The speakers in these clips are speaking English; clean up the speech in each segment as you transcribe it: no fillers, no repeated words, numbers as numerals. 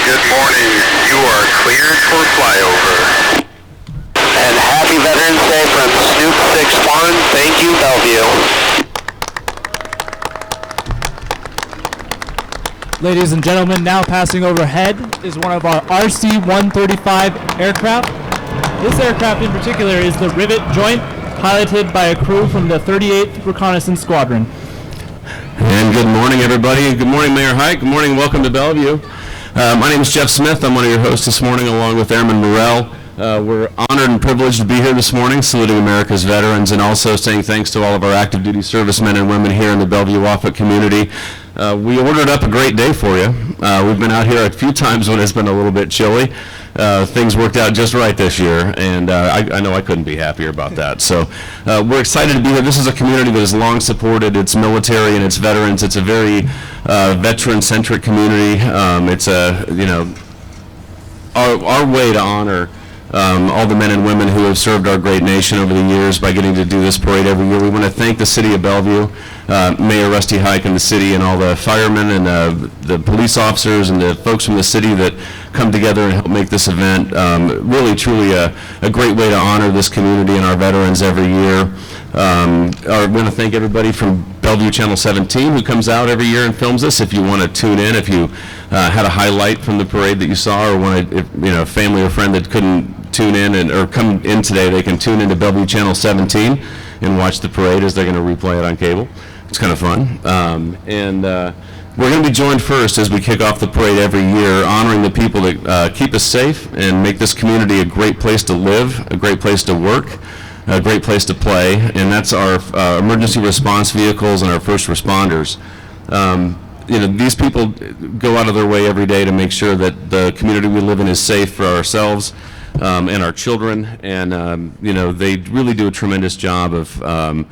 good morning. You are cleared for flyover. And happy Veterans Day from Snoop 61. Thank you, Bellevue. Ladies and gentlemen, now passing overhead is one of our RC-135 aircraft. This aircraft in particular is the Rivet Joint, piloted by a crew from the 38th Reconnaissance Squadron. And good morning, everybody. Good morning, Mayor Hike. Good morning. Welcome to Bellevue. My name is Jeff Smith. I'm one of your hosts this morning, along with Airman Morrell. We're honored and privileged to be here this morning, saluting America's veterans and also saying thanks to all of our active duty servicemen and women here in the Bellevue-Waffitt community. We ordered up a great day for you. We've been out here a few times when it's been a little bit chilly. Things worked out just right this year, and I know I couldn't be happier about that. So we're excited to be here. This is a community that has long supported its military and its veterans. It's a very veteran-centric community. It's our way to honor all the men and women who have served our great nation over the years by getting to do this parade every year. We want to thank the city of Bellevue, Mayor Rusty Hike and the city, and all the firemen and the police officers and the folks from the city that come together and help make this event really, truly a great way to honor this community and our veterans every year. I want to thank everybody from Bellevue Channel 17 who comes out every year and films us. If you want to tune in, if you had a highlight from the parade that you saw, or wanted, a family or friend that couldn't tune in or come in today, they can tune into Bellevue Channel 17 and watch the parade as they're going to replay it on cable. It's kind of fun. We're going to be joined first as we kick off the parade every year, honoring the people that keep us safe and make this community a great place to live, a great place to work, a great place to play, and that's our emergency response vehicles and our first responders. These people go out of their way every day to make sure that the community we live in is safe for ourselves and our children, and they really do a tremendous job of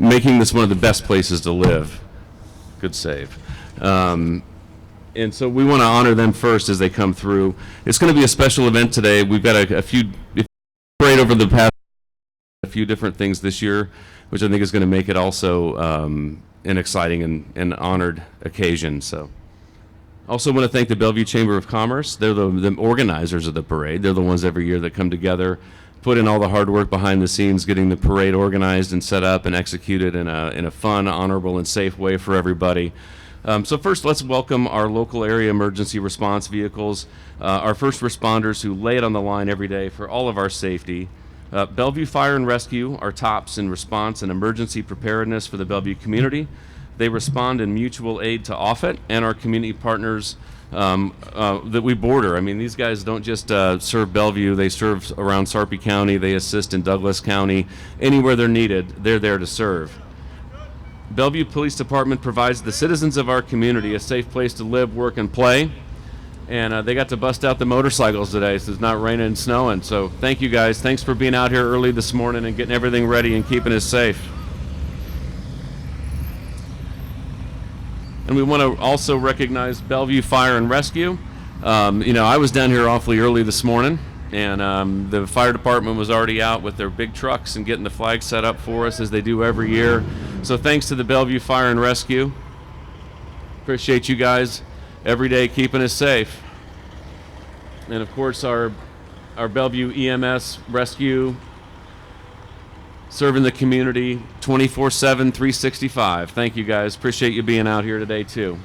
making this one of the best places to live. Good save. And so we want to honor them first as they come through. It's going to be a special event today. We've got a few parade over the past a few different things this year, which I think is going to make it also an exciting and honored occasion. So also want to thank the Bellevue Chamber of Commerce. They're the organizers of the parade. They're the ones every year that come together, put in all the hard work behind the scenes, getting the parade organized and set up and executed in a fun, honorable, and safe way for everybody. So first, let's welcome our local area emergency response vehicles, our first responders who lay it on the line every day for all of our safety. Bellevue Fire and Rescue are tops in response and emergency preparedness for the Bellevue community. They respond in mutual aid to Offutt and our community partners that we border. I mean, these guys don't just serve Bellevue, they serve around Sarpy County, they assist in Douglas County. Anywhere they're needed, they're there to serve. Bellevue Police Department provides the citizens of our community a safe place to live, work, and play. And they got to bust out the motorcycles today, so it's not raining and snowing. So thank you guys. Thanks for being out here early this morning and getting everything ready and keeping us safe. And we want to also recognize Bellevue Fire and Rescue. I was down here awfully early this morning, and the fire department was already out with their big trucks and getting the flag set up for us as they do every year. So thanks to the Bellevue Fire and Rescue. Appreciate you guys every day keeping us safe. And of course our Bellevue EMS Rescue, serving the community 24/7, 365. Thank you guys. Appreciate you being out here today too.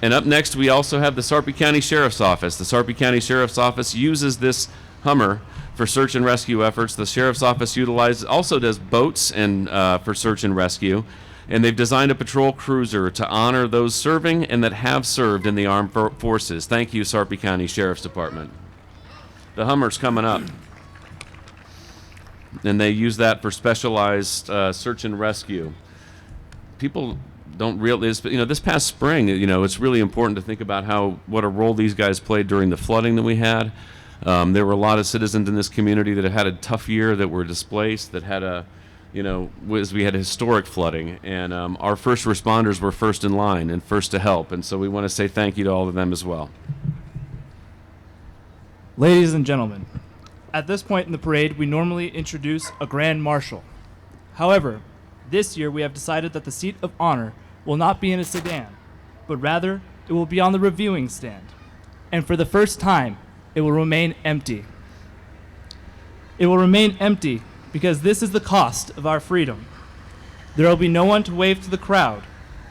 And up next we also have the Sarpy County Sheriff's Office. The Sarpy County Sheriff's Office uses this Hummer for search and rescue efforts. The Sheriff's Office also does boats and for search and rescue. And they've designed a patrol cruiser to honor those serving and that have served in the armed forces. Thank you, Sarpy County Sheriff's Department. The Hummer's coming up. And they use that for specialized search and rescue. People don't realize, this past spring, it's really important to think about what a role these guys played during the flooding that we had. There were a lot of citizens in this community that had a tough year, that were displaced, that had we had historic flooding, and our first responders were first in line and first to help, and so we want to say thank you to all of them as well. Ladies and gentlemen, at this point in the parade, we normally introduce a Grand Marshal. However, this year we have decided that the seat of honor will not be in a sedan, but rather it will be on the reviewing stand. and for the first time, it will remain empty. It will remain empty because this is the cost of our freedom. There will be no one to wave to the crowd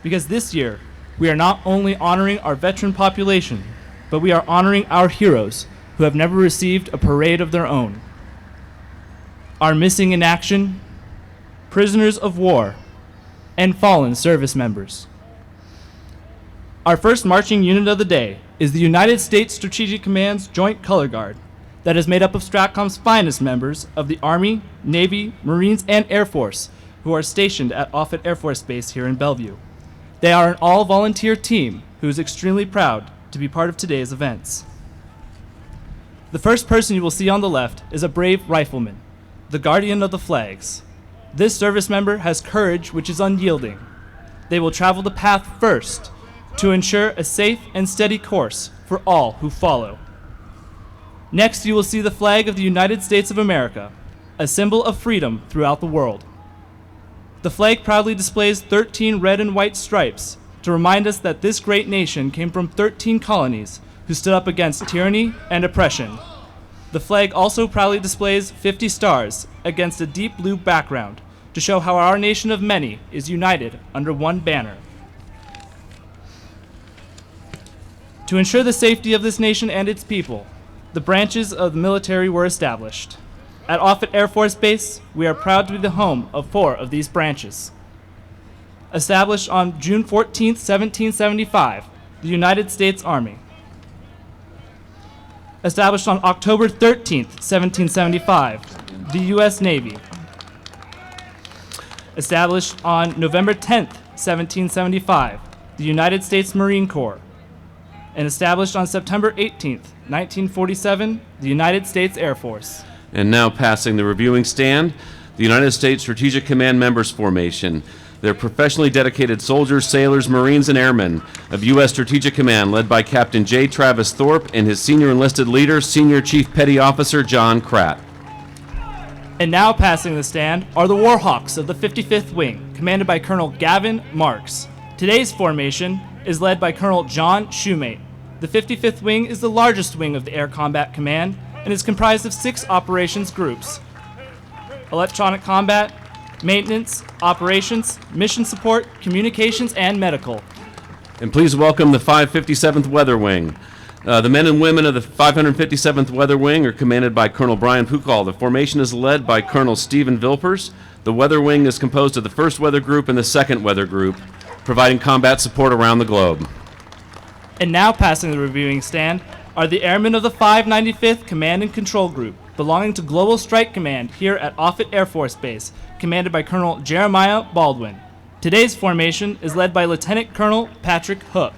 because this year we are not only honoring our veteran population, but we are honoring our heroes who have never received a parade of their own. Our missing in action, prisoners of war, and fallen service members. Our first marching unit of the day is the United States Strategic Command's Joint Color Guard that is made up of STRATCOM's finest members of the Army, Navy, Marines, and Air Force who are stationed at Offutt Air Force Base here in Bellevue. They are an all-volunteer team who is extremely proud to be part of today's events. The first person you will see on the left is a brave rifleman, the guardian of the flags. This service member has courage which is unyielding. They will travel the path first to ensure a safe and steady course for all who follow. Next, you will see the flag of the United States of America, a symbol of freedom throughout the world. The flag proudly displays 13 red and white stripes to remind us that this great nation came from 13 colonies who stood up against tyranny and oppression. The flag also proudly displays 50 stars against a deep blue background to show how our nation of many is united under one banner. To ensure the safety of this nation and its people, the branches of the military were established. At Offutt Air Force Base, we are proud to be the home of 4 of these branches. Established on June 14, 1775, the United States Army. Established on October 13, 1775, the U.S. Navy. Established on November 10, 1775, the United States Marine Corps. And established on September 18, 1947, the United States Air Force. And now passing the reviewing stand, the United States Strategic Command Members Formation. They're professionally dedicated soldiers, sailors, Marines, and airmen of U.S. Strategic Command, led by Captain J. Travis Thorpe and his senior enlisted leader, Senior Chief Petty Officer John Kratt. And now passing the stand are the Warhawks of the 55th Wing, commanded by Colonel Gavin Marks. Today's formation is led by Colonel John Shoemate. The 55th Wing is the largest wing of the Air Combat Command and is comprised of 6 operations groups: electronic combat, maintenance, operations, mission support, communications, and medical. And please welcome the 557th Weather Wing. The men and women of the 557th Weather Wing are commanded by Colonel Brian Pukal. The formation is led by Colonel Stephen Vilpers. The Weather Wing is composed of the 1st Weather Group and the 2nd Weather Group, providing combat support around the globe. And now passing the reviewing stand are the airmen of the 595th Command and Control Group, belonging to Global Strike Command here at Offutt Air Force Base, commanded by Colonel Jeremiah Baldwin. Today's formation is led by Lieutenant Colonel Patrick Hook.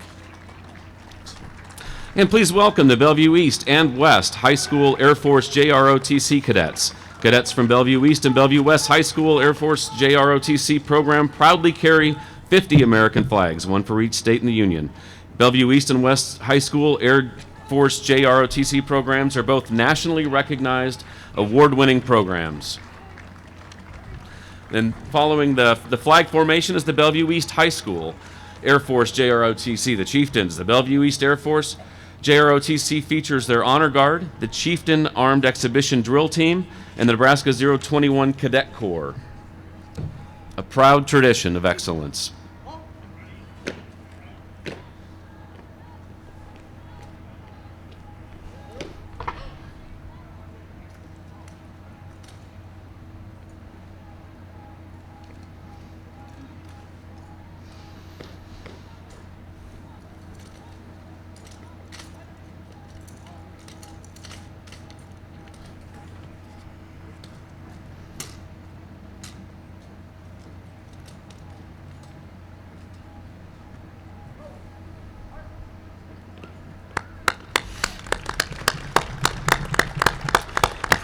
And please welcome the Bellevue East and West High School Air Force JROTC cadets. Cadets from Bellevue East and Bellevue West High School Air Force JROTC program proudly carry 50 American flags, one for each state in the Union. Bellevue East and West High School Air Force JROTC programs are both nationally recognized, award-winning programs. Then following the flag formation is the Bellevue East High School Air Force JROTC, the Chieftains. The Bellevue East Air Force JROTC features their Honor Guard, the Chieftain Armed Exhibition Drill Team, and the Nebraska 021 Cadet Corps. A proud tradition of excellence.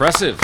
Impressive.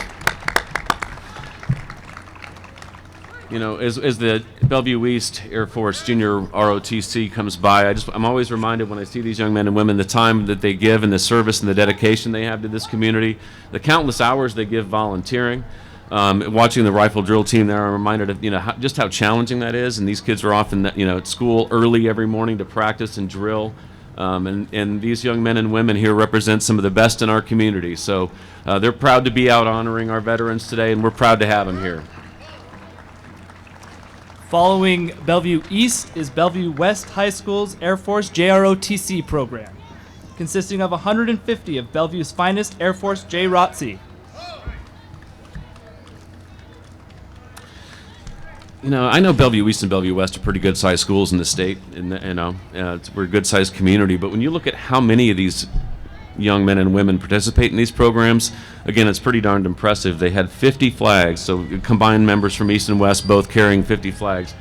You know, as the Bellevue East Air Force Junior ROTC comes by, I'm always reminded when I see these young men and women the time that they give and the service and the dedication they have to this community, the countless hours they give volunteering. Watching the rifle drill team there, I'm reminded of just how challenging that is. And these kids are often at school early every morning to practice and drill. And these young men and women here represent some of the best in our community. So they're proud to be out honoring our veterans today, and we're proud to have them here. Following Bellevue East is Bellevue West High School's Air Force JROTC program, consisting of 150 of Bellevue's finest Air Force JROTC. You know, I know Bellevue East and Bellevue West are pretty good-sized schools in the state, and we're a good-sized community. But when you look at how many of these young men and women participate in these programs, again, it's pretty darned impressive. They had 50 flags, so combined members from East and West both carrying 50 flags.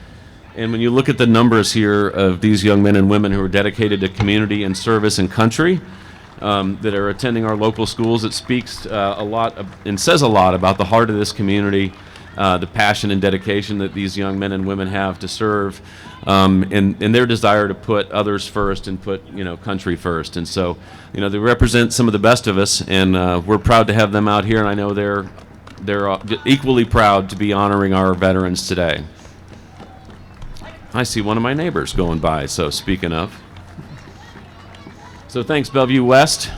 And when you look at the numbers here of these young men and women who are dedicated to community and service and country, that are attending our local schools, it speaks a lot and says a lot about the heart of this community, the passion and dedication that these young men and women have to serve, and their desire to put others first and put, country first. And so, they represent some of the best of us, and we're proud to have them out here, and I know they're equally proud to be honoring our veterans today. I see one of my neighbors going by, so speaking of. So thanks, Bellevue West,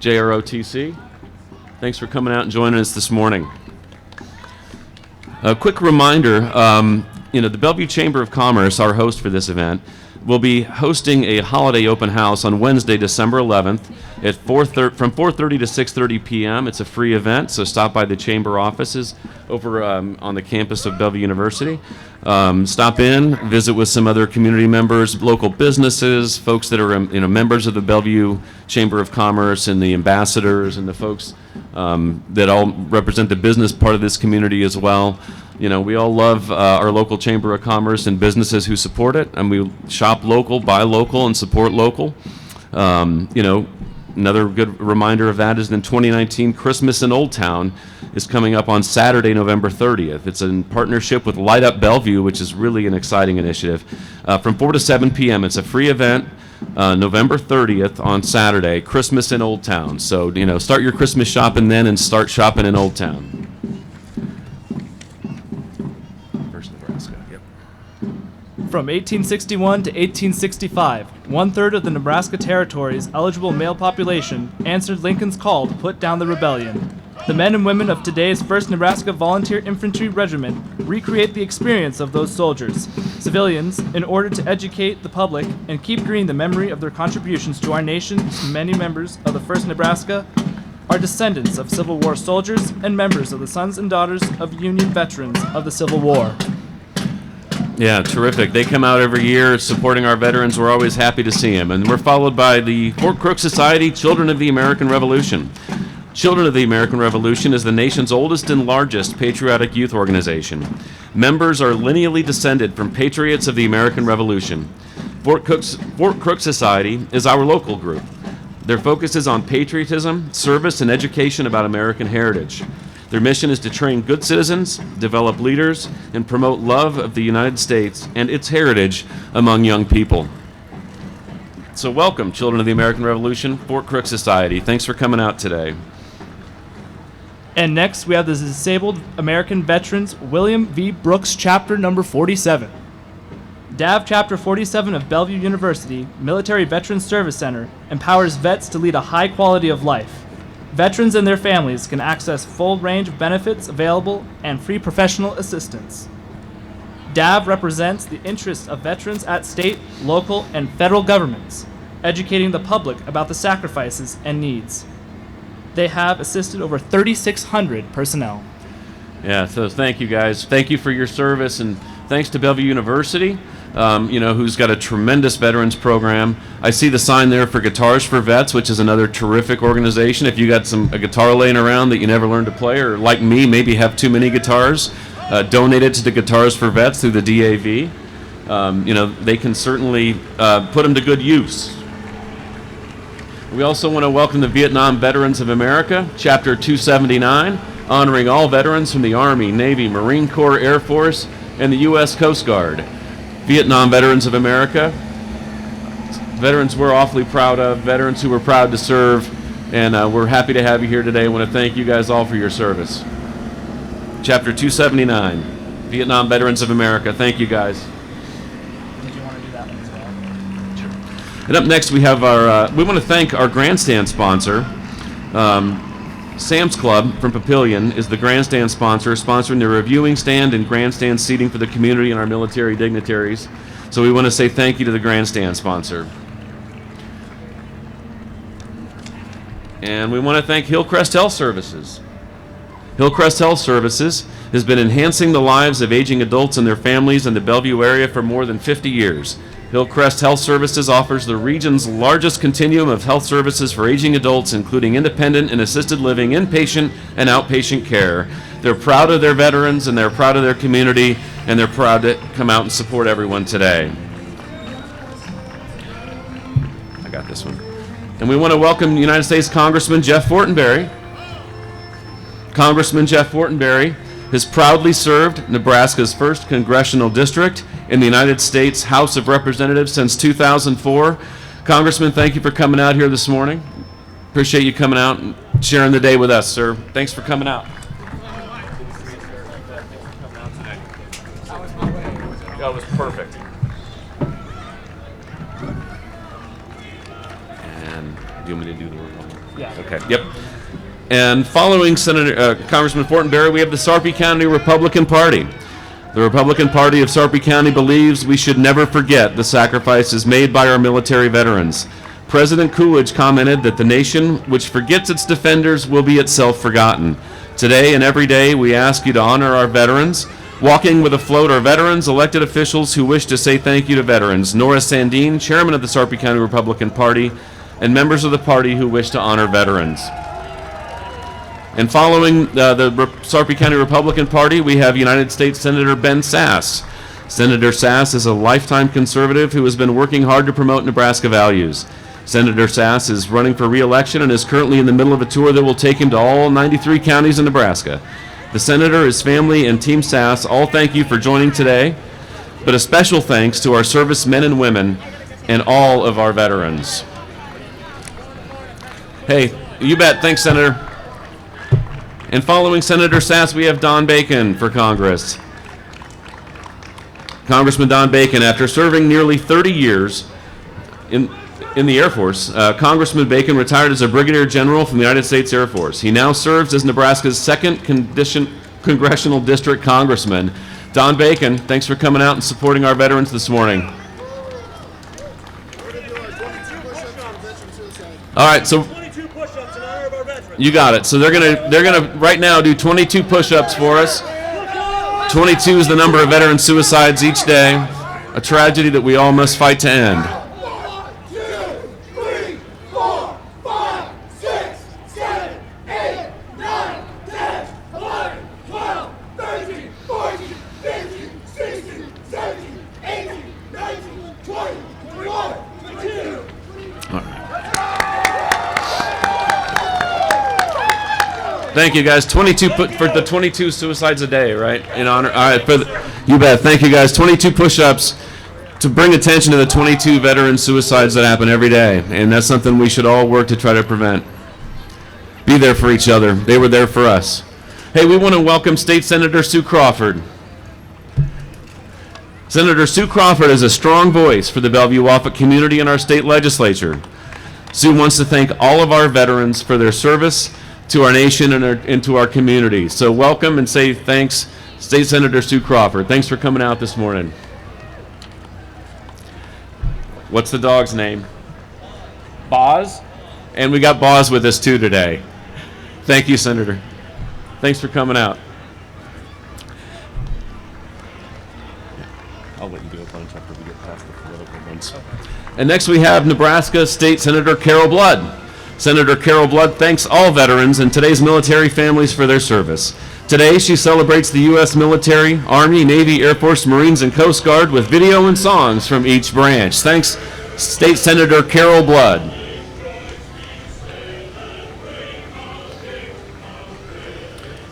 JROTC. Thanks for coming out and joining us this morning. A quick reminder, the Bellevue Chamber of Commerce, our host for this event, will be hosting a holiday open house on Wednesday, December 11th at from 4:30 to 6:30 p.m. It's a free event, so stop by the chamber offices over on the campus of Bellevue University. Stop in, visit with some other community members, local businesses, folks that are members of the Bellevue Chamber of Commerce, and the ambassadors and the folks that all represent the business part of this community as well. We all love our local Chamber of Commerce and businesses who support it, and we shop local, buy local, and support local. Another good reminder of that is in 2019, Christmas in Old Town is coming up on Saturday, November 30th. It's in partnership with Light Up Bellevue, which is really an exciting initiative. From 4 to 7 p.m., it's a free event. November 30th on Saturday, Christmas in Old Town. So, start your Christmas shopping then and start shopping in Old Town. First Nebraska, yep. From 1861 to 1865, one-third of the Nebraska Territory's eligible male population answered Lincoln's call to put down the rebellion. The men and women of today's 1st Nebraska Volunteer Infantry Regiment recreate the experience of those soldiers, civilians, in order to educate the public and keep green the memory of their contributions to our nation. Many members of the 1st Nebraska are descendants of Civil War soldiers and members of the sons and daughters of Union veterans of the Civil War. Yeah, terrific. They come out every year supporting our veterans. We're always happy to see them. And we're followed by the Fort Crook Society Children of the American Revolution. Children of the American Revolution is the nation's oldest and largest patriotic youth organization. Members are lineally descended from patriots of the American Revolution. Fort Crook Society is our local group. Their focus is on patriotism, service, and education about American heritage. Their mission is to train good citizens, develop leaders, and promote love of the United States and its heritage among young people. So welcome, Children of the American Revolution, Fort Crook Society. Thanks for coming out today. And next, we have the Disabled American Veterans William V. Brooks Chapter number 47. DAV Chapter 47 of Bellevue University Military Veterans Service Center empowers vets to lead a high quality of life. Veterans and their families can access full range of benefits available and free professional assistance. DAV represents the interests of veterans at state, local, and federal governments, educating the public about the sacrifices and needs. They have assisted over 3,600 personnel. Yeah, so thank you guys. Thank you for your service, and thanks to Bellevue University, who's got a tremendous veterans program. I see the sign there for Guitars for Vets, which is another terrific organization. If you got a guitar laying around that you never learned to play, or like me, maybe have too many guitars, donate it to the Guitars for Vets through the DAV. They can certainly put them to good use. We also want to welcome the Vietnam Veterans of America, Chapter 279, honoring all veterans from the Army, Navy, Marine Corps, Air Force, and the U.S. Coast Guard. Vietnam Veterans of America, veterans we're awfully proud of, veterans who we're proud to serve, and we're happy to have you here today. I want to thank you guys all for your service. Chapter 279, Vietnam Veterans of America. Thank you guys. Did you want to do that one as well? And up next, we have we want to thank our grandstand sponsor. Sam's Club from Papillion is the grandstand sponsor, sponsoring the reviewing stand and grandstand seating for the community and our military dignitaries. So we want to say thank you to the grandstand sponsor. And we want to thank Hillcrest Health Services. Hillcrest Health Services has been enhancing the lives of aging adults and their families in the Bellevue area for more than 50 years. Hillcrest Health Services offers the region's largest continuum of health services for aging adults, including independent and assisted living, inpatient and outpatient care. They're proud of their veterans, and they're proud of their community, and they're proud to come out and support everyone today. I got this one. And we want to welcome United States Congressman Jeff Fortenberry. Congressman Jeff Fortenberry has proudly served Nebraska's 1st Congressional District in the United States House of Representatives since 2004. Congressman, thank you for coming out here this morning. Appreciate you coming out and sharing the day with us, sir. Thanks for coming out. That was perfect. And do you want me to do the roll call? Yeah. Okay, yep. And following Congressman Fortenberry, we have the Sarpy County Republican Party. The Republican Party of Sarpy County believes we should never forget the sacrifices made by our military veterans. President Coolidge commented that the nation which forgets its defenders will be itself forgotten. Today and every day, we ask you to honor our veterans. Walking with a float are veterans, elected officials who wish to say thank you to veterans. Nora Sandine, chairman of the Sarpy County Republican Party, and members of the party who wish to honor veterans. And following the Sarpy County Republican Party, we have United States Senator Ben Sasse. Senator Sasse is a lifetime conservative who has been working hard to promote Nebraska values. Senator Sasse is running for re-election and is currently in the middle of a tour that will take him to all 93 counties in Nebraska. The senator, his family, and Team Sasse all thank you for joining today, but a special thanks to our servicemen and women and all of our veterans. Hey, you bet. Thanks, Senator. And following Senator Sasse, we have Don Bacon for Congress. Congressman Don Bacon, after serving nearly 30 years in the Air Force, Congressman Bacon retired as a Brigadier General from the United States Air Force. He now serves as Nebraska's 2nd Congressional District Congressman. Don Bacon, thanks for coming out and supporting our veterans this morning. All right, so you got it. So they're gonna right now do 22 push-ups for us. 22 is the number of veteran suicides each day, a tragedy that we all must fight to end. 1, 2, 3, 4, 5, 6, 7, 8, 9, 10, 11, 12, 13, 14, 15, 16, 17, 18, 19, 20, 21, 22. Thank you, guys. 22 for the 22 suicides a day, right? In honor. All right, you bet. Thank you, guys. 22 push-ups to bring attention to the 22 veteran suicides that happen every day, and that's something we should all work to try to prevent. Be there for each other. They were there for us. Hey, we want to welcome State Senator Sue Crawford. Senator Sue Crawford is a strong voice for the Bellevue-Wauphop community in our state legislature. Sue wants to thank all of our veterans for their service to our nation and to our community. So welcome and say thanks, State Senator Sue Crawford. Thanks for coming out this morning. What's the dog's name? Boz? And we got Boz with us too today. Thank you, Senator. Thanks for coming out. I'll let you do a bunch after we get past the political ones. And next we have Nebraska State Senator Carol Blood. Senator Carol Blood thanks all veterans and today's military families for their service. Today, she celebrates the U.S. military, Army, Navy, Air Force, Marines, and Coast Guard with video and songs from each branch. Thanks, State Senator Carol Blood.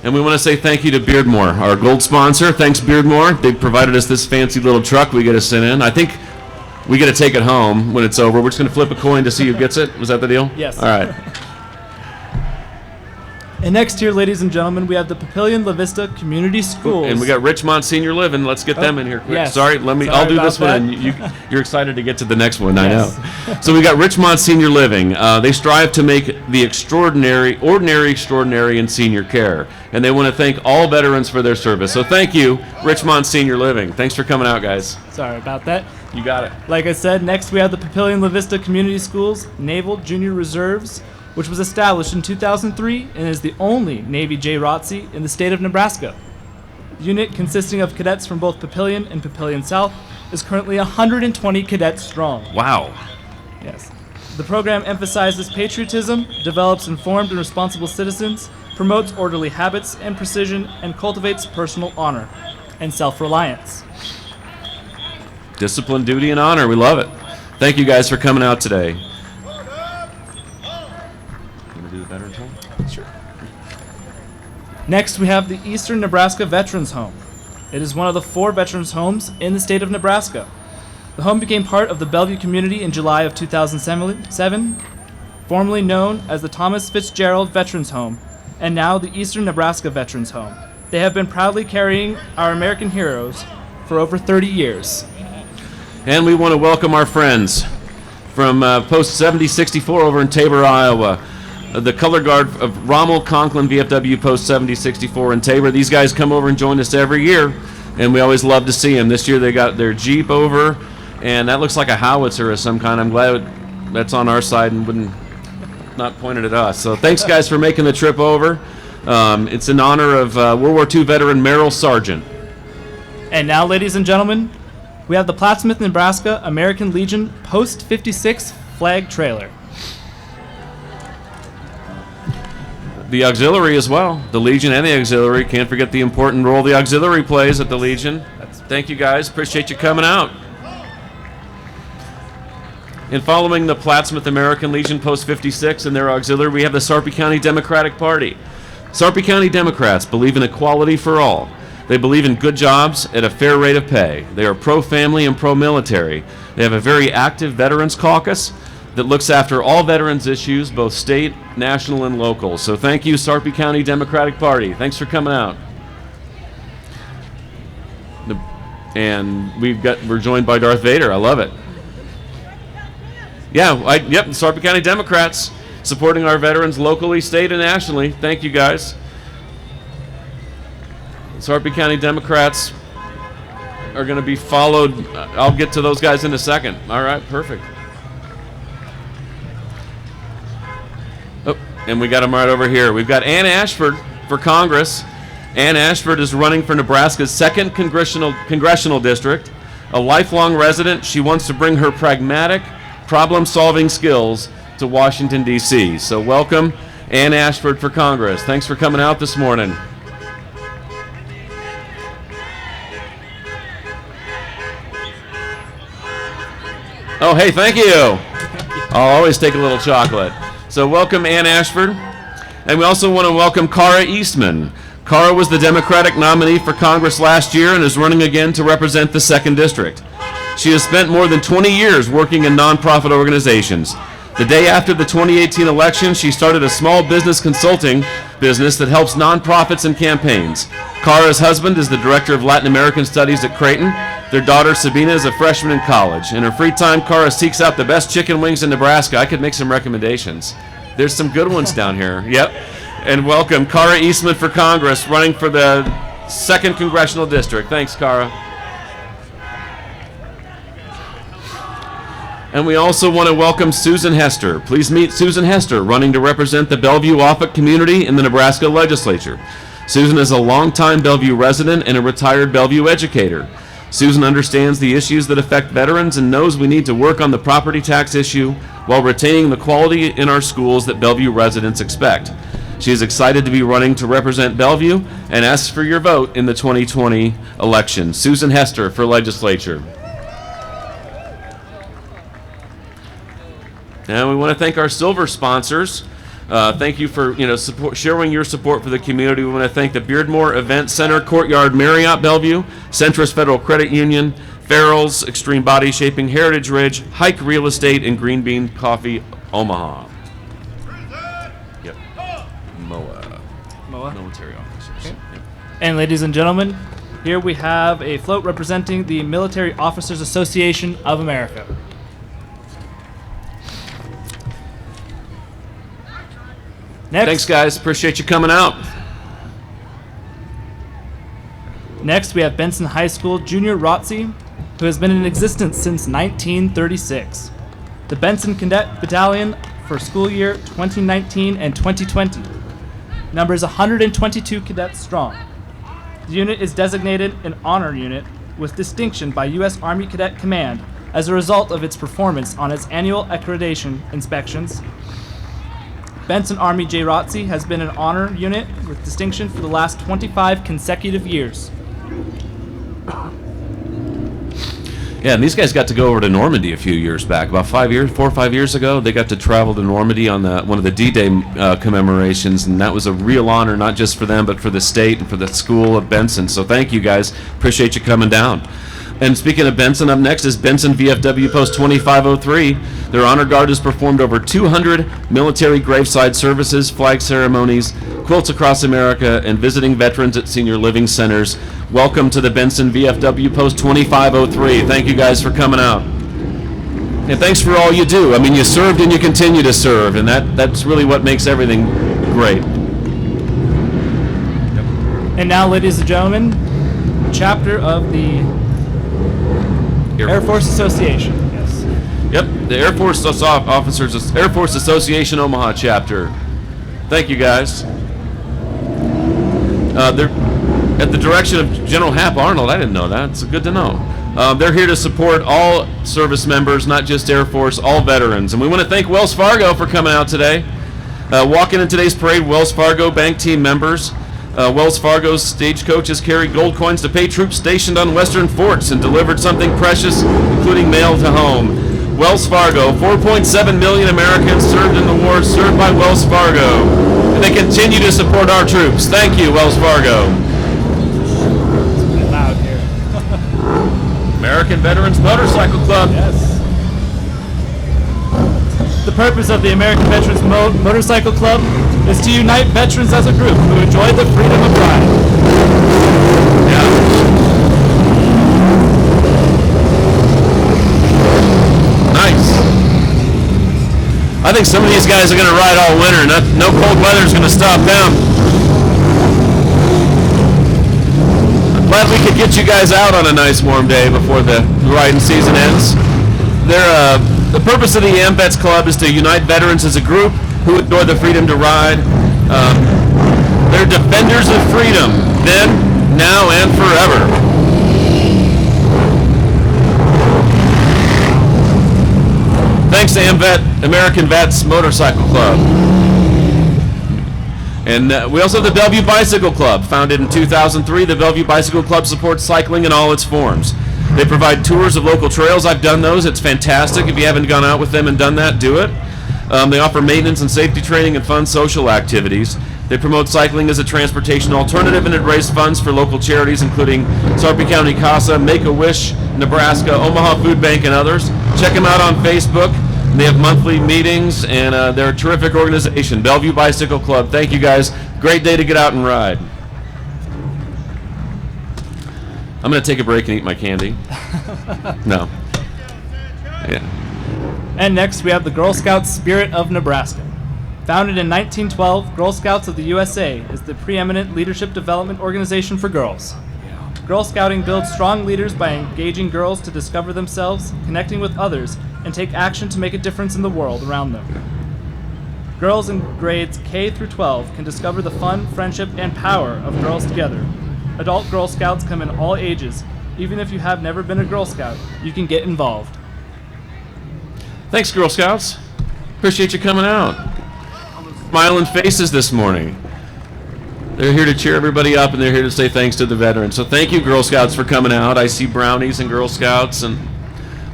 And we want to say thank you to Beardmore, our gold sponsor. Thanks, Beardmore. They provided us this fancy little truck we get to sit in. I think we get to take it home when it's over. We're just going to flip a coin to see who gets it. Was that the deal? Yes. All right. And next here, ladies and gentlemen, we have the Papillion La Vista Community Schools. And we got Richmond Senior Living. Let's get them in here quick. yes. Sorry, I'll do about this one, that. and you're excited to get to the next one. Yes. I know. So we got Richmond Senior Living. They strive to make the ordinary extraordinary in senior care, and they want to thank all veterans for their service. So thank you, Richmond Senior Living. Thanks for coming out, guys. Sorry about that. You got it. Like I said, next we have the Papillion La Vista Community Schools Naval Junior Reserves, which was established in 2003 and is the only Navy JROTC in the state of Nebraska. The unit, consisting of cadets from both Papillion and Papillion South, is currently 120 cadets strong. Wow. Yes. The program emphasizes patriotism, develops informed and responsible citizens, promotes orderly habits and precision, and cultivates personal honor and self-reliance. Discipline, duty, and honor. We love it. Thank you guys for coming out today. Do the veterans home? Sure. Next, we have the Eastern Nebraska Veterans Home. It is one of the 4 veterans homes in the state of Nebraska. The home became part of the Bellevue community in July of 2007, formerly known as the Thomas Fitzgerald Veterans Home, and now the Eastern Nebraska Veterans Home. They have been proudly carrying our American heroes for over 30 years. And we want to welcome our friends from Post 7064 over in Tabor, Iowa. The color guard of Rommel Conklin VFW Post 7064 in Tabor. These guys come over and join us every year, and we always love to see them. This year they got their Jeep over, and that looks like a howitzer of some kind. I'm glad that's on our side and not pointed at us. So thanks, guys, for making the trip over. It's in honor of World War II veteran Merrill Sargent. And now, ladies and gentlemen, we have the Plattsmouth, Nebraska American Legion Post 56 flag trailer. The auxiliary as well. The Legion and the auxiliary. Can't forget the important role the auxiliary plays at the Legion. Thank you, guys. Appreciate you coming out. And following the Plattsmouth American Legion Post 56 and their auxiliary, we have the Sarpy County Democratic Party. Sarpy County Democrats believe in equality for all. They believe in good jobs at a fair rate of pay. They are pro-family and pro-military. They have a very active Veterans Caucus that looks after all veterans issues, both state, national, and local. So thank you, Sarpy County Democratic Party. Thanks for coming out. And we're joined by Darth Vader. I love it. Yep, Sarpy County Democrats supporting our veterans locally, state, and nationally. Thank you, guys. Sarpy County Democrats are going to be followed. I'll get to those guys in a second. All right, perfect. Oh, and we got them right over here. We've got Ann Ashford for Congress. Ann Ashford is running for Nebraska's 2nd congressional district. A lifelong resident, she wants to bring her pragmatic, problem-solving skills to Washington, D.C. So welcome, Ann Ashford for Congress. Thanks for coming out this morning. Oh, hey, thank you. I'll always take a little chocolate. So welcome, Ann Ashford. And we also want to welcome Cara Eastman. Cara was the Democratic nominee for Congress last year and is running again to represent the 2nd District. She has spent more than 20 years working in nonprofit organizations. The day after the 2018 election, she started a small business consulting business that helps nonprofits and campaigns. Cara's husband is the Director of Latin American Studies at Creighton. Their daughter, Sabina, is a freshman in college. In her free time, Cara seeks out the best chicken wings in Nebraska. I could make some recommendations. There's some good ones down here. Yep. And welcome, Cara Eastman for Congress, running for the 2nd Congressional District. Thanks, Cara. And we also want to welcome Susan Hester. Please meet Susan Hester, running to represent the Bellevue-Offutt community in the Nebraska legislature. Susan is a longtime Bellevue resident and a retired Bellevue educator. Susan understands the issues that affect veterans and knows we need to work on the property tax issue while retaining the quality in our schools that Bellevue residents expect. She is excited to be running to represent Bellevue and asks for your vote in the 2020 election. Susan Hester for legislature. And we want to thank our silver sponsors. Thank you for sharing your support for the community. We want to thank the Beardmore Event Center, Courtyard Marriott Bellevue, Centrist Federal Credit Union, Farrell's Extreme Body Shaping, Heritage Ridge, Hike Real Estate, and Green Bean Coffee, Omaha. Yep. MOA. MOA. Military officers. Okay. Yep. And ladies and gentlemen, here we have a float representing the Military Officers Association of America. Next, Thanks, guys. Appreciate you coming out. Next, we have Benson High School Junior ROTC, who has been in existence since 1936. The Benson Cadet Battalion for school year 2019 and 2020 numbers 122 cadets strong. The unit is designated an honor unit with distinction by U.S. Army Cadet Command as a result of its performance on its annual accreditation inspections. Benson Army JROTC has been an honor unit with distinction for the last 25 consecutive years. Yeah, and these guys got to go over to Normandy a few years back, about 4 or 5 years ago. They got to travel to Normandy on one of the D-Day commemorations, and that was a real honor, not just for them, but for the state and for the school of Benson. So thank you, guys. Appreciate you coming down. And speaking of Benson, up next is Benson VFW Post 2503. Their honor guard has performed over 200 military graveside services, flag ceremonies, quilts across America, and visiting veterans at senior living centers. Welcome to the Benson VFW Post 2503. Thank you guys for coming out. And thanks for all you do. I mean, you served and you continue to serve, and that's really what makes everything great. And now, ladies and gentlemen, a chapter of the Air Force Association. Yes. Yep, the Air Force Air Force Association Omaha chapter. Thank you, guys. They're at the direction of General Hap Arnold. I didn't know that. It's good to know. They're here to support all service members, not just Air Force, all veterans. And we want to thank Wells Fargo for coming out today. Walking in today's parade, Wells Fargo Bank team members. Wells Fargo's stagecoaches carried gold coins to pay troops stationed on western forts and delivered something precious, including mail to home. Wells Fargo, 4.7 million Americans served in the war, served by Wells Fargo. And they continue to support our troops. Thank you, Wells Fargo. It's pretty loud here. American Veterans Motorcycle Club. Yes. The purpose of the American Veterans Motorcycle Club is to unite veterans as a group who enjoy the freedom of ride. Yeah. Nice. I think some of these guys are going to ride all winter. No cold weather is going to stop them. I'm glad we could get you guys out on a nice warm day before the riding season ends. The purpose of the AMVETS Club is to unite veterans as a group who enjoy the freedom to ride. They're defenders of freedom, then, now, and forever. Thanks to AMVET, American Vets Motorcycle Club. And we also have the Bellevue Bicycle Club. Founded in 2003, the Bellevue Bicycle Club supports cycling in all its forms. They provide tours of local trails. I've done those. It's fantastic. If you haven't gone out with them and done that, do it. They offer maintenance and safety training and fun social activities. They promote cycling as a transportation alternative and raise funds for local charities, including Sarpy County CASA, Make-A-Wish, Nebraska, Omaha Food Bank, and others. Check them out on Facebook. They have monthly meetings, and they're a terrific organization. Bellevue Bicycle Club. Thank you, guys. Great day to get out and ride. I'm going to take a break and eat my candy. No. Yeah. And next, we have the Girl Scouts Spirit of Nebraska. Founded in 1912, Girl Scouts of the USA is the preeminent leadership development organization for girls. Girl Scouting builds strong leaders by engaging girls to discover themselves, connecting with others, and take action to make a difference in the world around them. Girls in grades K through 12 can discover the fun, friendship, and power of girls together. Adult Girl Scouts come in all ages. Even if you have never been a Girl Scout, you can get involved. Thanks, Girl Scouts. Appreciate you coming out. Smiling faces this morning. They're here to cheer everybody up, and they're here to say thanks to the veterans. So thank you, Girl Scouts, for coming out. I see brownies and Girl Scouts and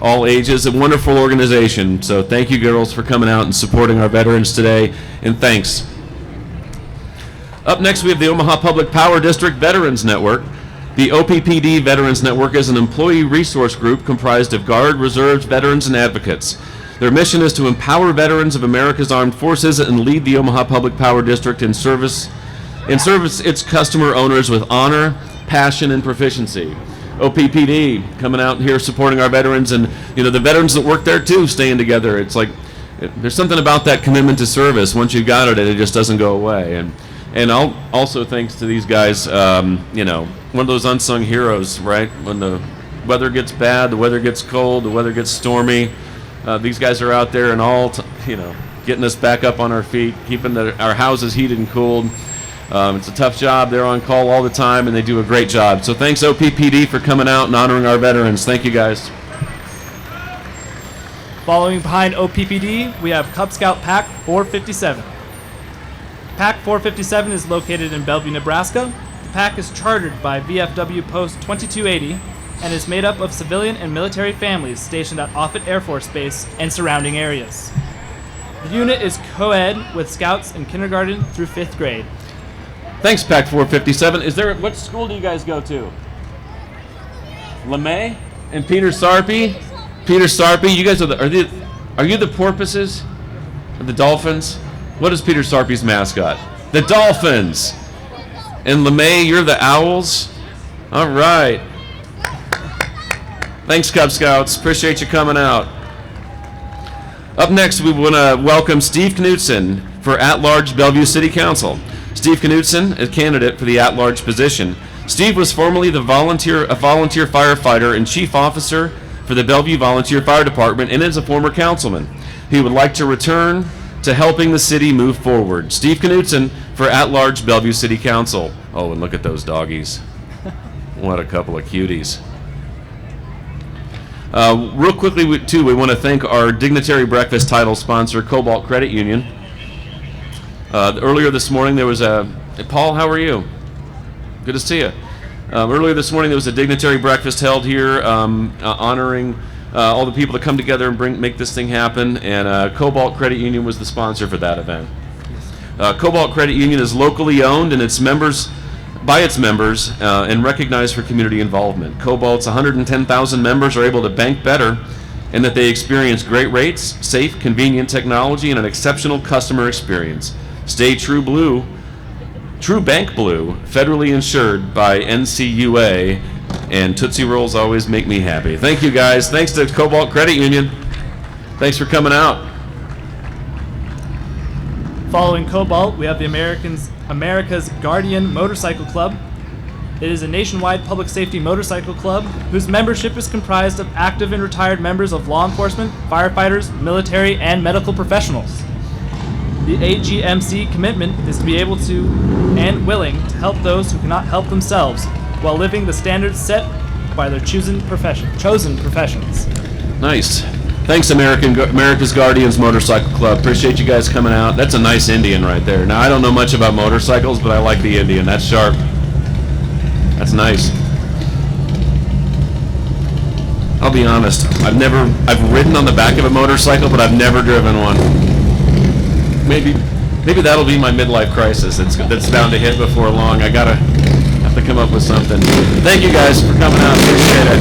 all ages. A wonderful organization. So thank you, girls, for coming out and supporting our veterans today, and thanks. Up next, we have the Omaha Public Power District Veterans Network. The OPPD Veterans Network is an employee resource group comprised of Guard, Reserves, veterans, and advocates. Their mission is to empower veterans of America's armed forces and lead the Omaha Public Power District in service and service its customer owners with honor, passion, and proficiency. OPPD coming out here supporting our veterans, and the veterans that work there too, staying together. It's like there's something about that commitment to service. Once you got it just doesn't go away. And also thanks to these guys, one of those unsung heroes, right? When the weather gets bad, the weather gets cold, the weather gets stormy, these guys are out there and getting us back up on our feet, keeping our houses heated and cooled. It's a tough job. They're on call all the time, and they do a great job. So thanks, OPPD, for coming out and honoring our veterans. Thank you, guys. Following behind OPPD, we have Cub Scout Pack 457. Pack 457 is located in Bellevue, Nebraska. The pack is chartered by VFW Post 2280 and is made up of civilian and military families stationed at Offutt Air Force Base and surrounding areas. The unit is co-ed with scouts in kindergarten through 5th grade. Thanks, Pack 457. What school do you guys go to? LeMay and Peter Sarpy. Peter Sarpy, you guys are you the porpoises or the dolphins? What is Peter Sarpy's mascot? The Dolphins. And LeMay, you're the Owls. All right. Thanks, Cub Scouts. Appreciate you coming out. Up next, we want to welcome Steve Knutson for at-large Bellevue City Council. Steve Knutson, a candidate for the at-large position. Steve was formerly a volunteer firefighter and chief officer for the Bellevue Volunteer Fire Department and is a former councilman. He would like to return to helping the city move forward. Steve Knutson for at-large Bellevue City Council. Oh, and look at those doggies. What a couple of cuties. Real quickly, we want to thank our Dignitary Breakfast title sponsor, Cobalt Credit Union. Earlier this morning, there was Paul, how are you? Good to see you. Earlier this morning, there was a Dignitary Breakfast held here honoring all the people that come together and make this thing happen, and Cobalt Credit Union was the sponsor for that event. Cobalt Credit Union is locally owned and by its members and recognized for community involvement. Cobalt's 110,000 members are able to bank better and that they experience great rates, safe, convenient technology, and an exceptional customer experience. Stay True Bank Blue, federally insured by NCUA, and Tootsie Rolls always make me happy. Thank you, guys. Thanks to Cobalt Credit Union. Thanks for coming out. Following Cobalt, we have the America's Guardian Motorcycle Club. It is a nationwide public safety motorcycle club whose membership is comprised of active and retired members of law enforcement, firefighters, military, and medical professionals. The AGMC commitment is to be able to and willing to help those who cannot help themselves while living the standards set by their chosen professions. Nice. Thanks, America's Guardians Motorcycle Club. Appreciate you guys coming out. That's a nice Indian right there. Now, I don't know much about motorcycles, but I like the Indian. That's sharp. That's nice. I'll be honest. I've ridden on the back of a motorcycle, but I've never driven one. Maybe that'll be my midlife crisis. That's bound to hit before long. I have to come up with something. Thank you guys for coming out. Appreciate it.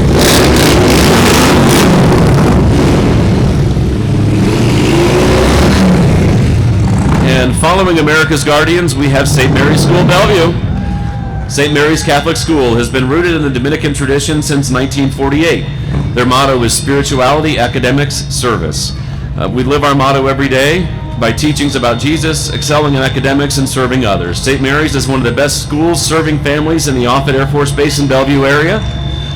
And following America's Guardians, we have St. Mary's School Bellevue. St. Mary's Catholic School has been rooted in the Dominican tradition since 1948. Their motto is spirituality, academics, service. We live our motto every day by teachings about Jesus, excelling in academics, and serving others. St. Mary's is one of the best schools serving families in the Offutt Air Force Base in Bellevue area.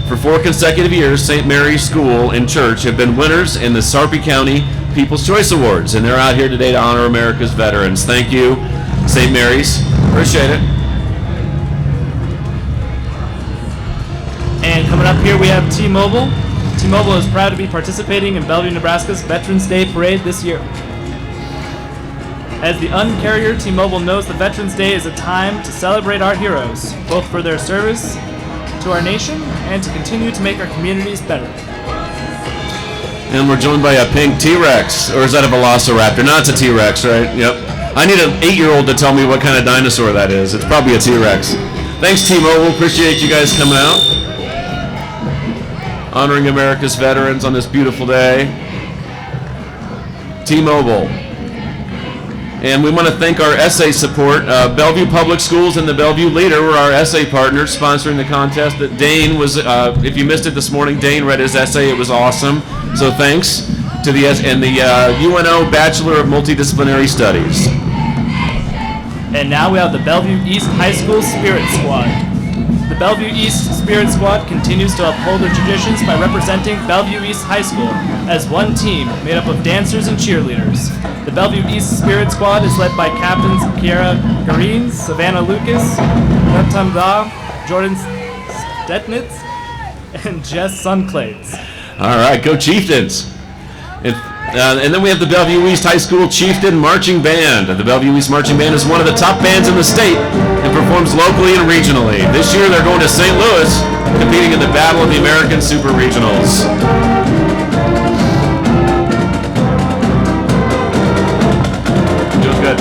For 4 consecutive years, St. Mary's School and Church have been winners in the Sarpy County People's Choice Awards, and they're out here today to honor America's veterans. Thank you, St. Mary's. Appreciate it. And coming up here, we have T-Mobile. T-Mobile is proud to be participating in Bellevue, Nebraska's Veterans Day Parade this year. As the uncarrier, T-Mobile knows that Veterans Day is a time to celebrate our heroes, both for their service to our nation and to continue to make our communities better. And we're joined by a pink T-Rex, or is that a Velociraptor? No, it's a T-Rex, right? Yep. I need an 8-year-old to tell me what kind of dinosaur that is. It's probably a T-Rex. Thanks, T-Mobile. Appreciate you guys coming out, honoring America's veterans on this beautiful day. T-Mobile. And we want to thank our essay support. Bellevue Public Schools and the Bellevue Leader were our essay partners sponsoring the contest. That Dane was, if you missed it this morning, Dane read his essay. It was awesome. So thanks to the UNO Bachelor of Multidisciplinary Studies. And now we have the Bellevue East High School Spirit Squad. The Bellevue East Spirit Squad continues to uphold their traditions by representing Bellevue East High School as one team made up of dancers and cheerleaders. The Bellevue East Spirit Squad is led by Captains Kiara Green, Savannah Lucas, Reptam Da, Jordan Stetnitz, and Jess Sunclades. All right, go Chieftains. And then we have the Bellevue East High School Chieftain Marching Band. The Bellevue East Marching Band is one of the top bands in the state and performs locally and regionally. This year they're going to St. Louis, competing in the Battle of the American Super Regionals. Doing good.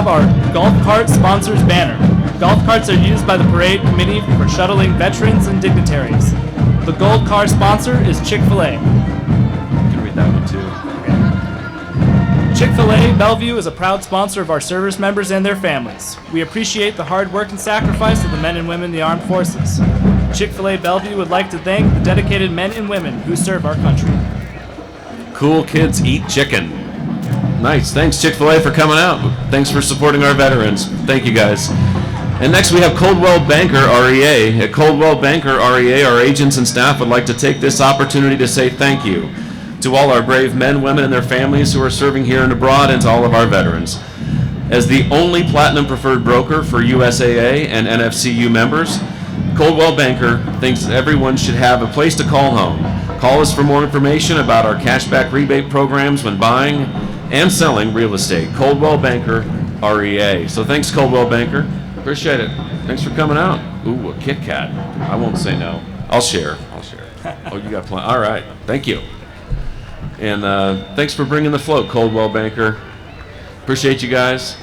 Our golf cart sponsors banner. Golf carts are used by the parade committee for shuttling veterans and dignitaries. The gold car sponsor is Chick-fil-A. You can read that one too. Chick-fil-A Bellevue is a proud sponsor of our service members and their families. We appreciate the hard work and sacrifice of the men and women in the armed forces. Chick-fil-A Bellevue would like to thank the dedicated men and women who serve our country. Cool kids eat chicken. Nice. Thanks, Chick-fil-A, for coming out. Thanks for supporting our veterans. Thank you, guys. And next we have Coldwell Banker REA. At Coldwell Banker REA, our agents and staff would like to take this opportunity to say thank you to all our brave men, women, and their families who are serving here and abroad, and to all of our veterans. As the only platinum preferred broker for USAA and NFCU members, Coldwell Banker thinks everyone should have a place to call home. Call us for more information about our cashback rebate programs when buying and selling real estate. Coldwell Banker REA. So thanks, Coldwell Banker. Appreciate it. Thanks for coming out. Ooh, a Kit Kat. I won't say no. I'll share. Oh, you got plenty. All right. Thank you. And thanks for bringing the float, Coldwell Banker. Appreciate you guys.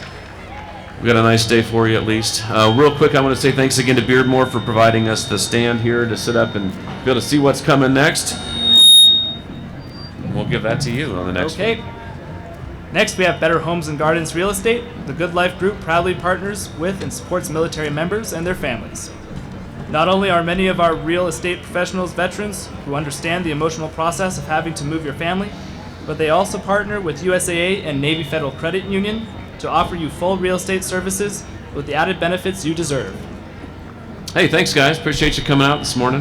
We got a nice day for you at least. Real quick, I want to say thanks again to Beardmore for providing us the stand here to sit up and be able to see what's coming next. We'll give that to you on the next one. Okay. Next, we have Better Homes and Gardens Real Estate. The Good Life Group proudly partners with and supports military members and their families. Not only are many of our real estate professionals veterans who understand the emotional process of having to move your family, but they also partner with USAA and Navy Federal Credit Union to offer you full real estate services with the added benefits you deserve. Hey, thanks, guys. Appreciate you coming out this morning,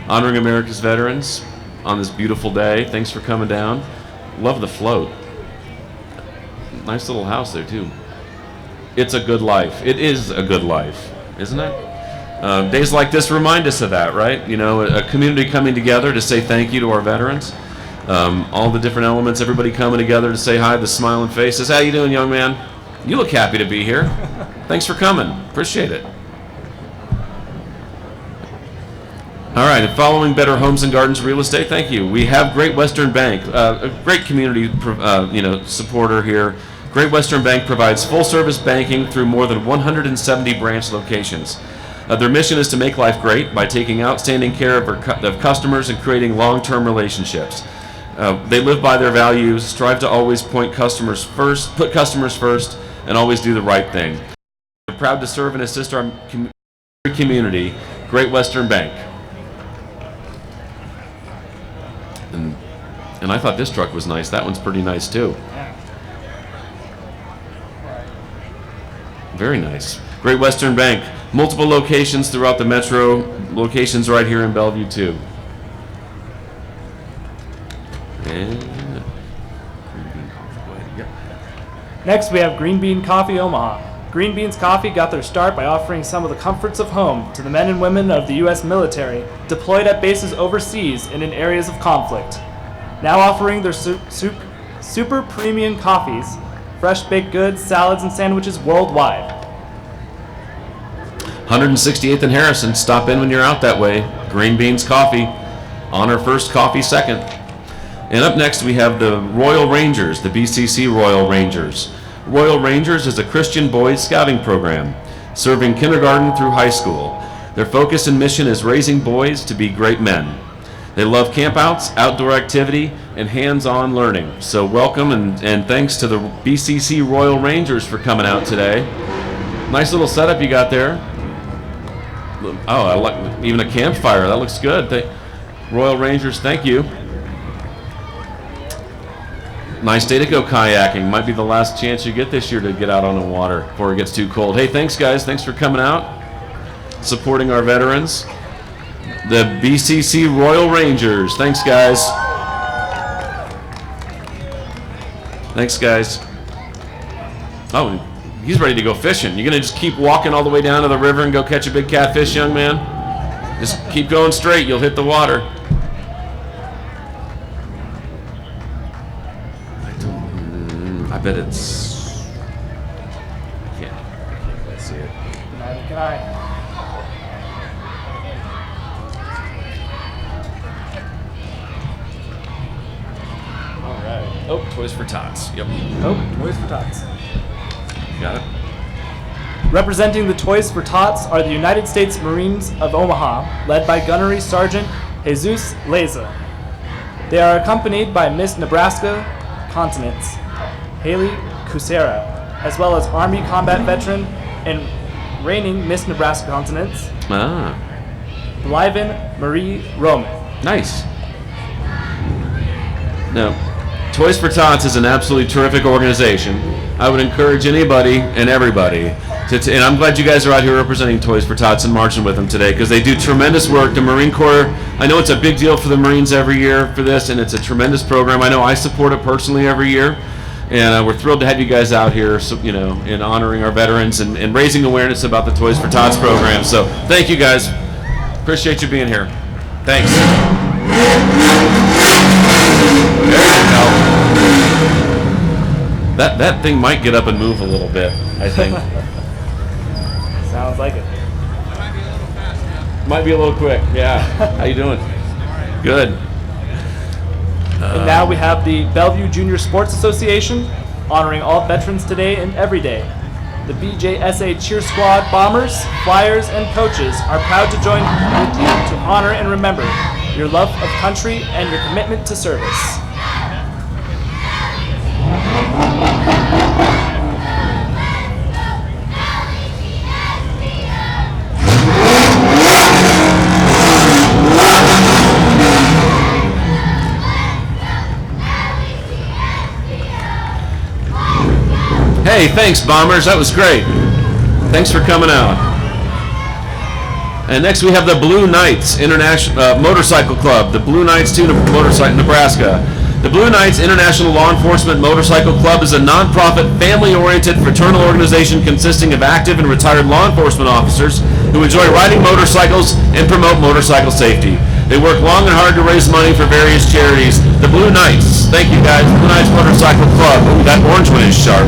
honoring America's veterans on this beautiful day. Thanks for coming down. Love the float. Nice little house there, too. It's a good life. It is a good life, isn't it? Days like this remind us of that, right? You know, a community coming together to say thank you to our veterans. All the different elements, everybody coming together to say hi, the smiling faces. How you doing, young man? You look happy to be here. Thanks for coming. Appreciate it. All right, and following Better Homes and Gardens Real Estate, thank you. We have Great Western Bank, a great community supporter here. Great Western Bank provides full-service banking through more than 170 branch locations. Their mission is to make life great by taking outstanding care of customers and creating long-term relationships. They live by their values, strive to always put customers first, and always do the right thing. We're proud to serve and assist our community, Great Western Bank. And I thought this truck was nice. That one's pretty nice too. Very nice. Great Western Bank. Multiple locations throughout the metro. Locations right here in Bellevue too. And Next, we have Green Bean Coffee Omaha. Green Beans Coffee got their start by offering some of the comforts of home to the men and women of the U.S. military deployed at bases overseas and in areas of conflict. Now offering their super premium coffees, fresh baked goods, salads, and sandwiches worldwide. 168th and Harrison. Stop in when you're out that way. Green Beans Coffee. Honor first, coffee second. And up next we have the Royal Rangers, the BCC Royal Rangers. Royal Rangers is a Christian boys scouting program serving kindergarten through high school. Their focus and mission is raising boys to be great men. They love campouts, outdoor activity, and hands-on learning. So welcome and thanks to the BCC Royal Rangers for coming out today. Nice little setup you got there. Oh, I like even a campfire. That looks good. Royal Rangers, thank you. Nice day to go kayaking. Might be the last chance you get this year to get out on the water before it gets too cold. Hey, thanks guys. Thanks for coming out, supporting our veterans. The BCC Royal Rangers. Thanks guys. Thanks guys. Oh, he's ready to go fishing. You're gonna just keep walking all the way down to the river and go catch a big catfish, young man? Just keep going straight. You'll hit the water. I bet it's. I can't see it. Neither can I. All right. Oh, Toys for Tots. Yep. Oh, Toys for Tots. Got it. Representing the Toys for Tots are the United States Marines of Omaha, led by Gunnery Sergeant Jesus Leza. They are accompanied by Miss Nebraska Continents, Haley Kucera, as well as Army combat veteran and reigning Miss Nebraska Continents, Blyven Marie Roman. Nice. Now, Toys for Tots is an absolutely terrific organization. I would encourage anybody and everybody and I'm glad you guys are out here representing Toys for Tots and marching with them today because they do tremendous work. The Marine Corps, I know it's a big deal for the Marines every year for this, and it's a tremendous program. I know I support it personally every year, and we're thrilled to have you guys out here, so, you know, in honoring our veterans and raising awareness about the Toys for Tots program. So thank you guys. Appreciate you being here. Thanks. There you go. That thing might get up and move a little bit, I think. Sounds like it. Might be a little quick, yeah. How you doing? Good. And now we have the Bellevue Junior Sports Association, honoring all veterans today and every day. The BJSA Cheer Squad Bombers, Flyers, and coaches are proud to join with you to honor and remember your love of country and your commitment to service. Hey, thanks, Bombers. That was great. Thanks for coming out. And next we have the Blue Knights International Motorcycle Club, the Blue Knights 2 Motorcycle, Nebraska. The Blue Knights International Law Enforcement Motorcycle Club is a non-profit, family-oriented fraternal organization consisting of active and retired law enforcement officers who enjoy riding motorcycles and promote motorcycle safety. They work long and hard to raise money for various charities. The Blue Knights. Thank you, guys. Blue Knights Motorcycle Club. Ooh, that orange one is sharp.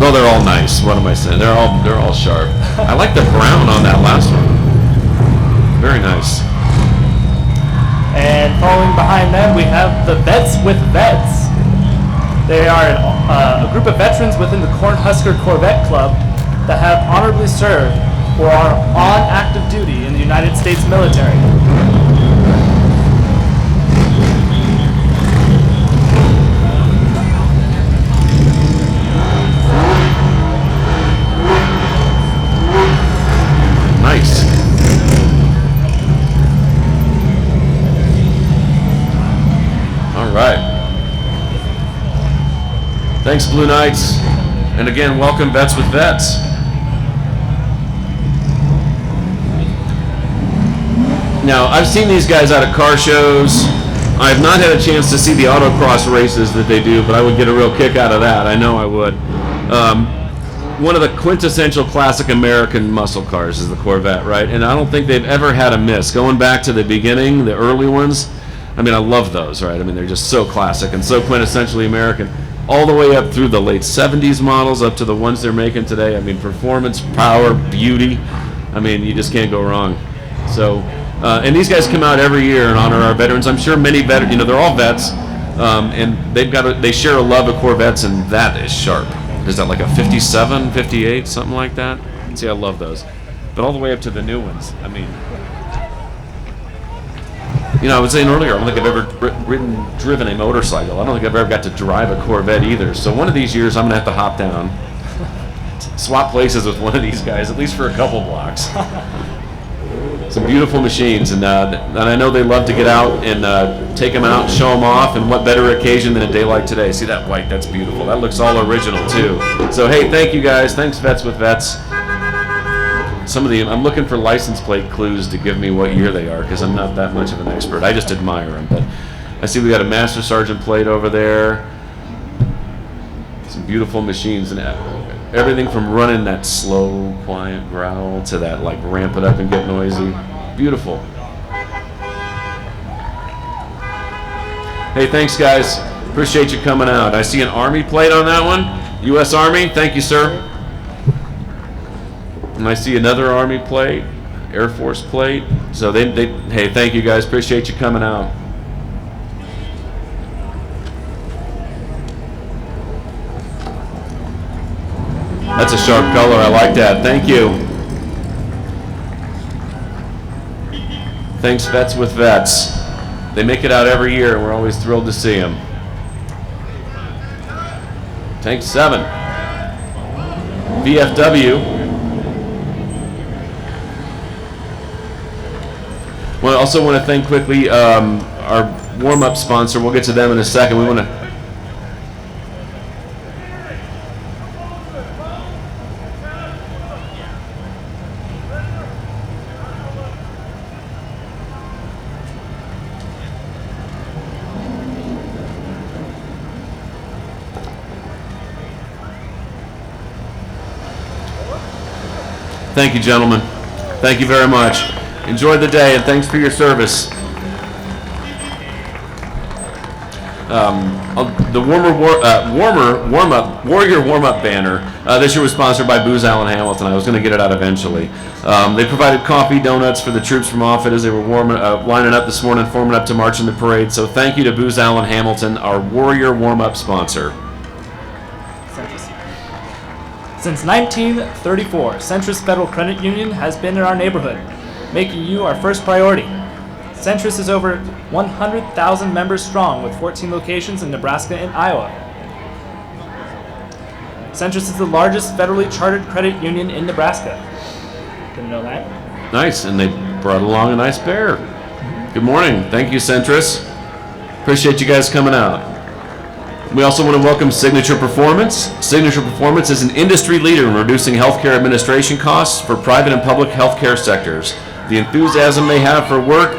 Well, they're all nice. What am I saying? They're all sharp. I like the brown on that last one. Very nice. And following behind them, we have the Vets with Vets. They are a group of veterans within the Cornhusker Corvette Club that have honorably served or are on active duty in the United States military. Nice. All right. Thanks, Blue Knights. And again, welcome Vets with Vets. Now, I've seen these guys out at car shows. I have not had a chance to see the autocross races that they do, but I would get a real kick out of that. I know I would. one of the quintessential classic American muscle cars is the Corvette, right? And I don't think they've ever had a miss. Going back to the beginning, the early ones, I mean, I love those, right? I mean, they're just so classic and so quintessentially American. All the way up through the late 70s models up to the ones they're making today. I mean, performance, power, beauty. I mean, you just can't go wrong. So, and these guys come out every year and honor our veterans. I'm sure many veterans, you know, they're all vets, and they share a love of Corvettes, and that is sharp. Is that like a 57, 58, something like that? See, I love those. But all the way up to the new ones. I mean, you know, I was saying earlier, I don't think I've ever driven a motorcycle. I don't think I've ever got to drive a Corvette either. So one of these years, I'm going to have to hop down, swap places with one of these guys, at least for a couple blocks. Some beautiful machines, and I know they love to get out and take them out, show them off, and what better occasion than a day like today. See that white? That's beautiful. That looks all original, too. So, hey, thank you, guys. Thanks, Vets with Vets. Some of the, I'm looking for license plate clues to give me what year they are, because I'm not that much of an expert. I just admire them. But I see we got a Master Sergeant plate over there. Some beautiful machines, and everything from running that slow, quiet growl to that like ramp it up and get noisy. Beautiful. Hey, thanks guys. Appreciate you coming out. I see an Army plate on that one. U.S. Army. Thank you, sir. And I see another Army plate, Air Force plate. So hey, thank you guys. Appreciate you coming out. That's a sharp color. I like that. Thank you. Thanks, Vets with Vets. They make it out every year, and we're always thrilled to see them. Tank 7. VFW. Well, I also want to thank quickly our warm-up sponsor. We'll get to them in a second. We want to... Thank you, gentlemen. Thank you very much. Enjoy the day, and thanks for your service. The Warrior warm-up banner this year was sponsored by Booz Allen Hamilton. I was going to get it out eventually. They provided coffee, donuts for the troops from Offutt as they were lining up this morning, forming up to march in the parade. So thank you to Booz Allen Hamilton, our Warrior warm-up sponsor. Since 1934, Centris Federal Credit Union has been in our neighborhood, making you our first priority. Centris is over 100,000 members strong with 14 locations in Nebraska and Iowa. Centris is the largest federally chartered credit union in Nebraska. Didn't know that? Nice, and they brought along a nice bear. Good morning. Thank you, Centris. Appreciate you guys coming out. We also want to welcome Signature Performance. Signature Performance is an industry leader in reducing healthcare administration costs for private and public healthcare sectors. The enthusiasm they have for work,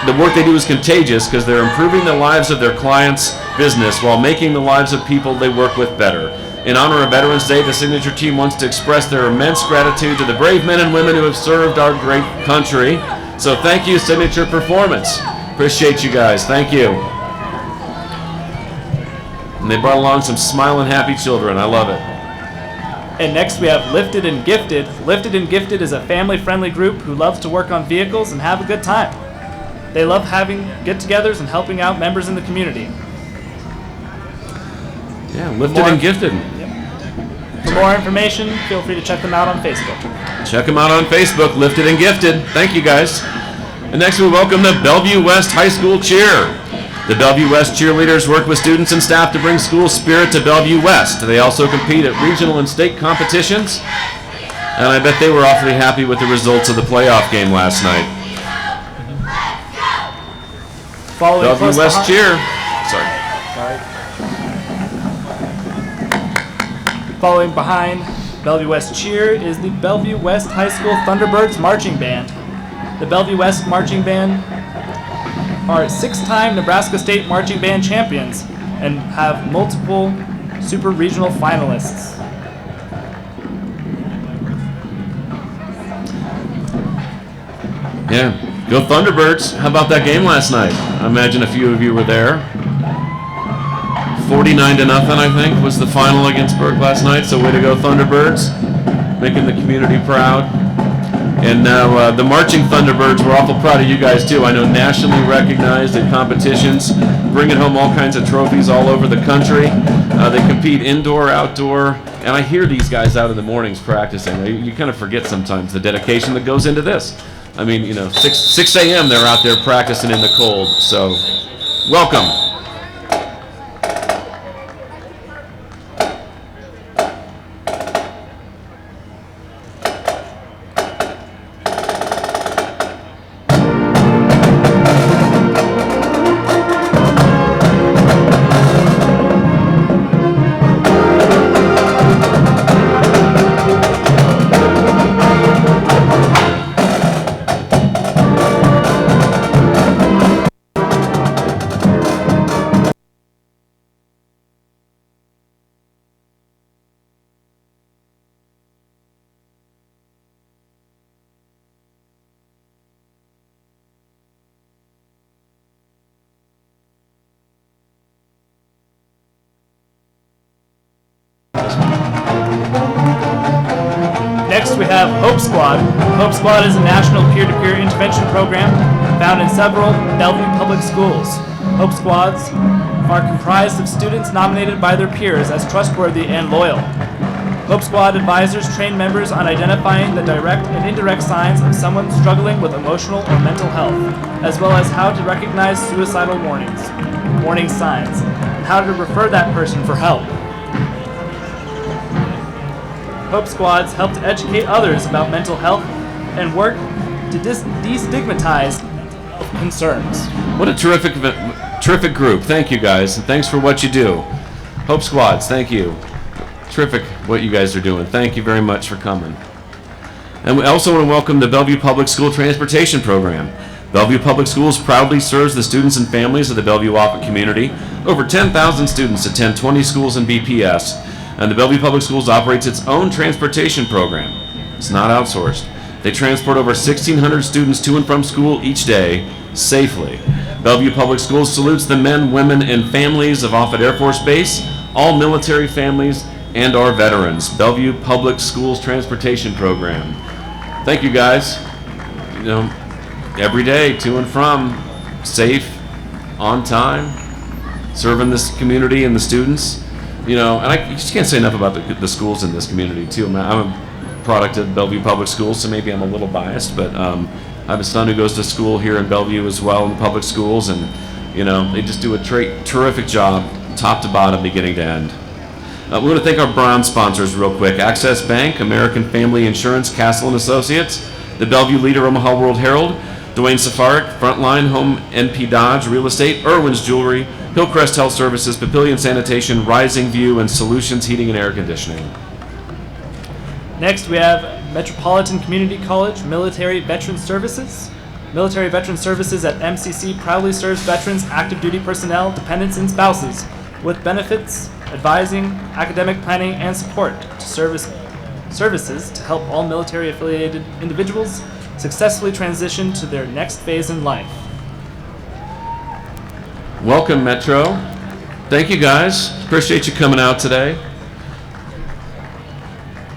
the work they do is contagious because they're improving the lives of their clients' business while making the lives of people they work with better. In honor of Veterans Day, the Signature team wants to express their immense gratitude to the brave men and women who have served our great country. So thank you, Signature Performance. Appreciate you guys. Thank you. And they brought along some smiling, happy children. I love it. And next we have Lifted and Gifted. Lifted and Gifted is a family-friendly group who loves to work on vehicles and have a good time. They love having get-togethers and helping out members in the community. Yeah, Lifted and Gifted. Yep. For more information, feel free to check them out on Facebook. Check them out on Facebook, Lifted and Gifted. Thank you, guys. And next we welcome the Bellevue West High School Cheer. The Bellevue West cheerleaders work with students and staff to bring school spirit to Bellevue West. They also compete at regional and state competitions, and I bet they were awfully happy with the results of the playoff game last night. Bellevue West cheer. Sorry. Following behind Bellevue West cheer is the Bellevue West High School Thunderbirds Marching Band. The Bellevue West Marching Band are 6-time Nebraska State Marching Band champions and have multiple super regional finalists. Yeah, go Thunderbirds. How about that game last night? I imagine a few of you were there. 49-0, I think, was the final against Burke last night, so way to go Thunderbirds, making the community proud. And now the Marching Thunderbirds, we're awful proud of you guys too. I know nationally recognized at competitions, bringing home all kinds of trophies all over the country. They compete indoor, outdoor, and I hear these guys out in the mornings practicing. You kind of forget sometimes the dedication that goes into this. I mean, 6 a.m. they're out there practicing in the cold, so welcome. Next, we have Hope Squad. Hope Squad is a national peer-to-peer intervention program found in several Bellevue public schools. Hope Squads are comprised of students nominated by their peers as trustworthy and loyal. Hope Squad advisors train members on identifying the direct and indirect signs of someone struggling with emotional or mental health, as well as how to recognize suicidal warning signs, and how to refer that person for help. Hope Squads help to educate others about mental health and work to destigmatize concerns. What a terrific group. Thank you guys, and thanks for what you do. Hope Squads, thank you. Terrific what you guys are doing. Thank you very much for coming. And we also want to welcome the Bellevue Public School Transportation Program. Bellevue Public Schools proudly serves the students and families of the Bellevue-Offutt community. Over 10,000 students attend 20 schools in BPS, and the Bellevue Public Schools operates its own transportation program. It's not outsourced. They transport over 1,600 students to and from school each day safely. Bellevue Public Schools salutes the men, women, and families of Offutt Air Force Base, all military families, and our veterans. Bellevue Public Schools Transportation Program. Thank you guys. Every day to and from, safe, on time, serving this community and the students. And I just can't say enough about the schools in this community too. I'm a product of Bellevue Public Schools, so maybe I'm a little biased, but I have a son who goes to school here in Bellevue as well in the public schools, and they just do a terrific job, top to bottom, beginning to end. We want to thank our bronze sponsors real quick: Access Bank, American Family Insurance, Castle & Associates, the Bellevue Leader Omaha World Herald, Dwayne Safarik, Frontline Home NP Dodge Real Estate, Irwin's Jewelry, Hillcrest Health Services, Papillion Sanitation, Rising View, and Solutions Heating and Air Conditioning. Next, we have Metropolitan Community College Military Veteran Services. Military Veteran Services at MCC proudly serves veterans, active duty personnel, dependents, and spouses with benefits, advising, academic planning, and support to services to help all military-affiliated individuals successfully transition to their next phase in life. Welcome, Metro. Thank you, guys. Appreciate you coming out today.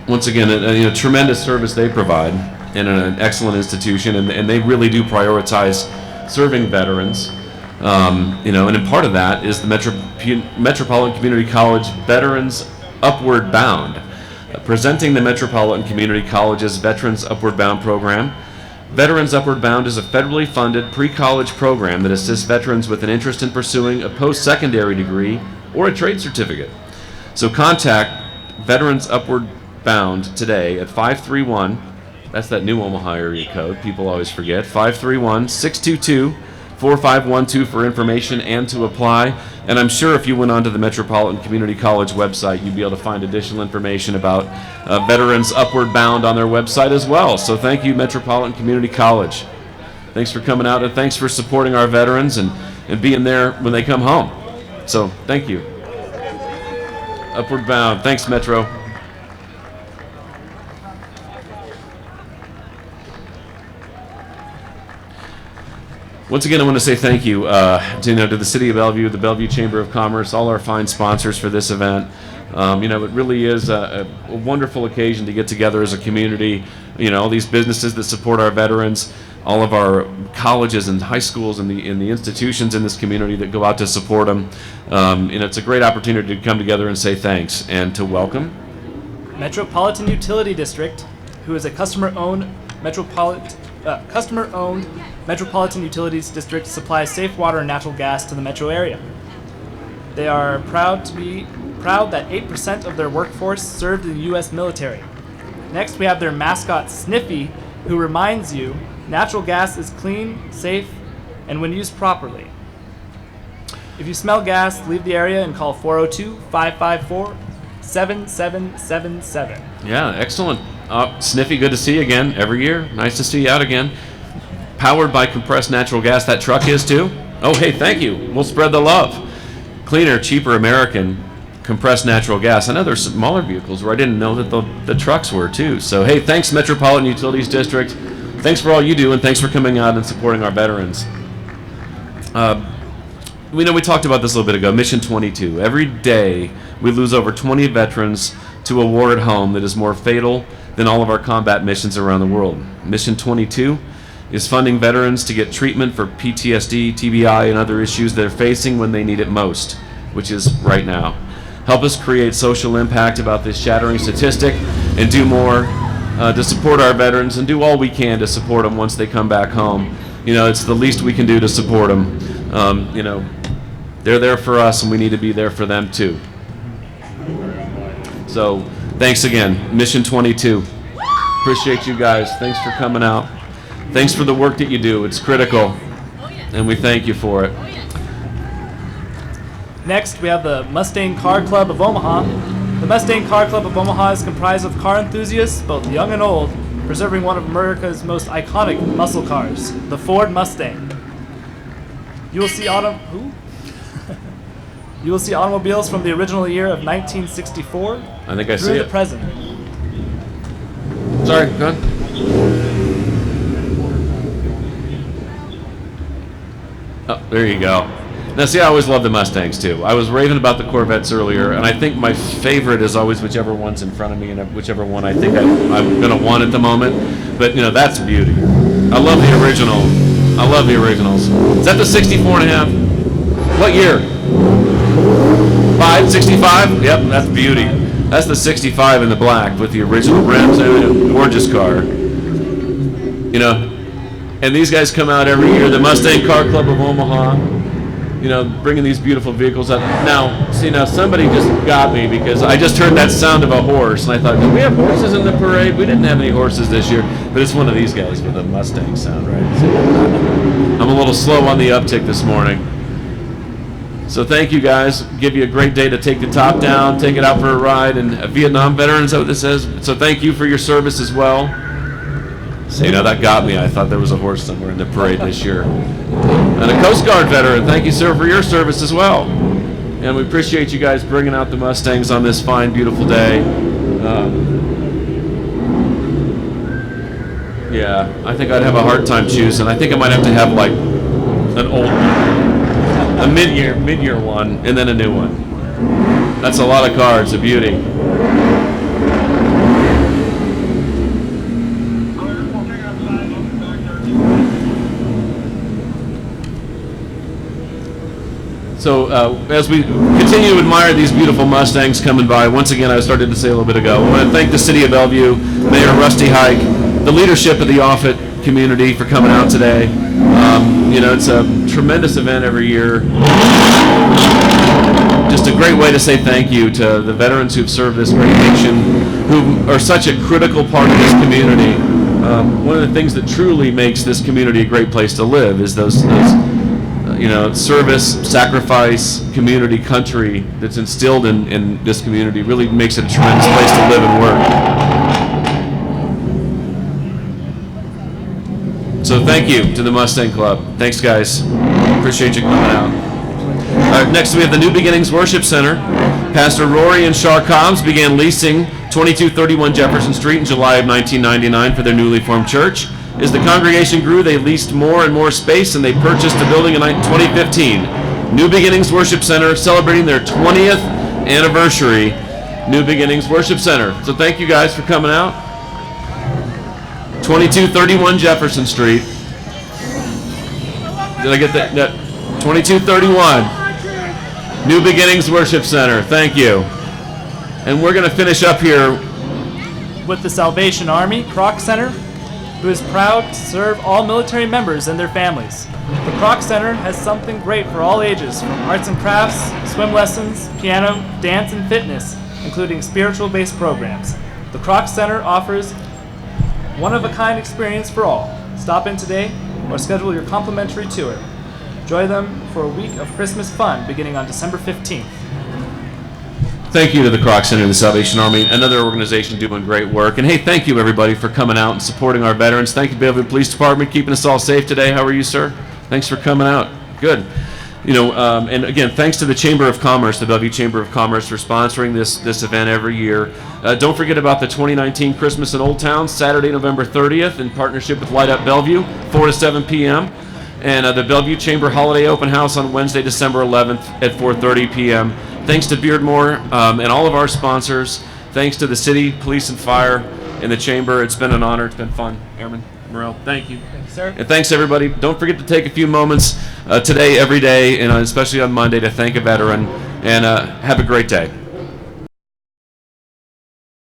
Once again, a tremendous service they provide, and an excellent institution, and they really do prioritize serving veterans. And in part of that is the Metropolitan Community College Veterans Upward Bound. Presenting the Metropolitan Community College's Veterans Upward Bound program. Veterans Upward Bound is a federally funded pre-college program that assists veterans with an interest in pursuing a post-secondary degree or a trade certificate. So contact Veterans Upward Bound today at 531, that's that new Omaha area code, people always forget, 531-622-4512 for information and to apply. And I'm sure if you went onto the Metropolitan Community College website, you'd be able to find additional information about Veterans Upward Bound on their website as well. So thank you, Metropolitan Community College. Thanks for coming out, and thanks for supporting our veterans and being there when they come home. So thank you. Upward Bound. Thanks, Metro. Once again, I want to say thank you, to the City of Bellevue, the Bellevue Chamber of Commerce, all our fine sponsors for this event. It really is a wonderful occasion to get together as a community. All these businesses that support our veterans, all of our colleges and high schools and the institutions in this community that go out to support them. It's a great opportunity to come together and say thanks and to welcome Metropolitan Utility District, who is a customer-owned Metropolitan Utilities District, supplies safe water and natural gas to the metro area. They are proud that 8% of their workforce served in the U.S. military. Next, we have their mascot, Sniffy, who reminds you natural gas is clean, safe, and when used properly. If you smell gas, leave the area and call 402-554-7777. Yeah, excellent. Sniffy, good to see you again every year. Nice to see you out again. Powered by compressed natural gas, that truck is too. Oh, hey, thank you. We'll spread the love. Cleaner, cheaper American compressed natural gas. I know there's smaller vehicles where I didn't know that the trucks were too. So, hey, thanks Metropolitan Utilities District. Thanks for all you do, and thanks for coming out and supporting our veterans. We talked about this a little bit ago, Mission 22. Every day, we lose over 20 veterans to a war at home that is more fatal than all of our combat missions around the world. Mission 22 is funding veterans to get treatment for PTSD, TBI, and other issues they're facing when they need it most, which is right now. Help us create social impact about this shattering statistic and do more to support our veterans and do all we can to support them once they come back home. It's the least we can do to support them. They're there for us, and we need to be there for them too. So, thanks again, Mission 22. Appreciate you guys. Thanks for coming out. Thanks for the work that you do. It's critical, and we thank you for it. Next, we have the Mustang Car Club of Omaha. The Mustang Car Club of Omaha is comprised of car enthusiasts, both young and old, preserving one of America's most iconic muscle cars, the Ford Mustang. You will see automobiles from the original year of 1964 I think I see through the it. present. Sorry, go ahead. Oh, there you go. Now, see, I always love the Mustangs, too. I was raving about the Corvettes earlier, and I think my favorite is always whichever one's in front of me and whichever one I think I'm going to want at the moment. But, that's beauty. I love the original. I love the originals. Is that the 64 and a half? What year? 65? Yep, that's beauty. That's the 65 in the black with the original rims. Gorgeous car. And these guys come out every year. The Mustang Car Club of Omaha, bringing these beautiful vehicles out. Now, somebody just got me because I just heard that sound of a horse, and I thought, do we have horses in the parade? We didn't have any horses this year, but it's one of these guys with a Mustang sound, right? I'm a little slow on the uptick this morning. So thank you guys. Give you a great day to take the top down, take it out for a ride, and Vietnam veterans, is that what this says? So thank you for your service as well. So, that got me. I thought there was a horse somewhere in the parade this year. And a Coast Guard veteran, thank you, sir, for your service as well. And we appreciate you guys bringing out the Mustangs on this fine, beautiful day. I think I'd have a hard time choosing. I think I might have to have, like, an old one, a mid-year one, and then a new one. That's a lot of cars, a beauty. So as we continue to admire these beautiful Mustangs coming by, once again, I started to say a little bit ago, I want to thank the City of Bellevue, Mayor Rusty Hike, the leadership of the Offutt community for coming out today. It's a tremendous event every year. Just a great way to say thank you to the veterans who've served this great nation, who are such a critical part of this community. One of the things that truly makes this community a great place to live is those service, sacrifice, community, country that's instilled in this community really makes it a tremendous place to live and work. So thank you to the Mustang Club. Thanks, guys. Appreciate you coming out. Next, we have the New Beginnings Worship Center. Pastor Rory and Shar Cobbs began leasing 2231 Jefferson Street in July of 1999 for their newly formed church. As the congregation grew, they leased more and more space, and they purchased the building in 2015. New Beginnings Worship Center, celebrating their 20th anniversary. New Beginnings Worship Center. So thank you guys for coming out. 2231 Jefferson Street. Did I get that? No. 2231. New Beginnings Worship Center. Thank you. And we're going to finish up here with the Salvation Army Kroc Center, who is proud to serve all military members and their families. The Kroc Center has something great for all ages, from arts and crafts, swim lessons, piano, dance, and fitness, including spiritual-based programs. The Kroc Center offers one-of-a-kind experience for all. Stop in today or schedule your complimentary tour. Join them for a week of Christmas fun beginning on December 15th. Thank you to the Kroc Center and the Salvation Army, another organization doing great work. And hey, thank you everybody for coming out and supporting our veterans. Thank you, Bellevue Police Department, keeping us all safe today. How are you, sir? Thanks for coming out. Good. And again, thanks to the Chamber of Commerce, the Bellevue Chamber of Commerce, for sponsoring this event every year. Don't forget about the 2019 Christmas in Old Town, Saturday, November 30th, in partnership with Light Up Bellevue, 4 to 7 p.m. And the Bellevue Chamber Holiday Open House on Wednesday, December 11th at 4:30 p.m. Thanks to Beardmore and all of our sponsors. Thanks to the city, police and fire, and the chamber. It's been an honor. It's been fun. Airman Morrell, thank you. Thanks, sir. And thanks, everybody. Don't forget to take a few moments today, every day, and especially on Monday, to thank a veteran. And have a great day.